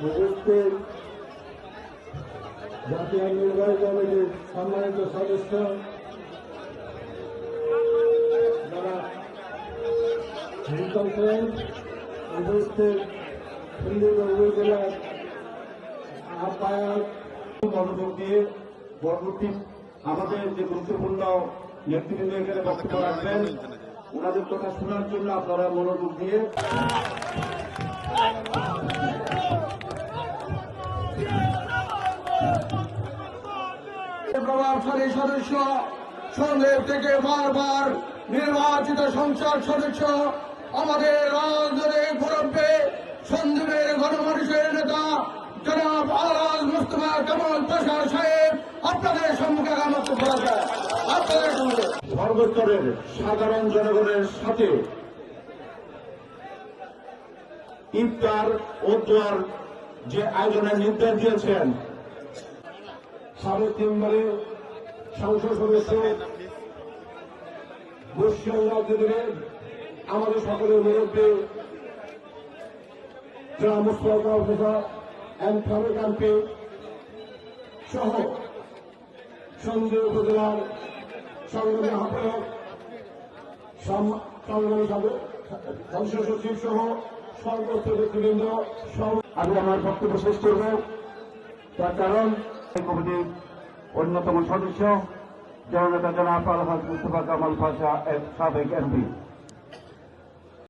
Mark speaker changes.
Speaker 1: মুহূর্তে জাতীয় নির্বাহী কমিটির সম্মানিত সদস্য যারা নির্বাচন করেন উপস্থিত উপজেলার আহ্বায়ক মনোযোগ দিয়ে পরবর্তী আমাদের যে গুরুত্বপূর্ণ নেতৃবৃন্দ এখানে বক্তব্য রাখবেন ওনাদের কথা শোনার জন্য আপনারা মনোযোগ দিয়ে প্রভাবশালী সদস্য সন্দেহ থেকে বারবার নির্বাচিত সংসদ সদস্য আমাদের রাজনৈতিক মুরব্বী সন্দীপের গণমানুষের নেতা জনাব আলহাজ মুস্তফা কামাল পাশা সাহেব আপনাদের সম্মুখে বক্তব্য রাখেন। আপনাদের সর্বস্তরের সাধারণ জনগণের সাথে ইফতার ও দোয়ার যে আয়োজনের নির্দেশ দিয়েছেন সাবেক তিনবারে সংসদ সদস্য বর্ষিয়ান রাজনীতির আমাদের সকলের মুরব্বী জনাব মুস্তফা কামাল পাশা এন্ড ফারুক এমপি সহ সন্দেহ উপজেলার সংগ্রামী আহ্বায়ক সংগ্রামী সদস্য সচিব সহ সর্বোচ্চ ব্যক্তিবৃন্দ আমি আমার বক্তব্য শেষ করব। তার কারণ এই কমিটির অন্যতম সদস্য জননেতা জনাব আলহাজ মুস্তফা কামাল পাশা সাবেক এমপি।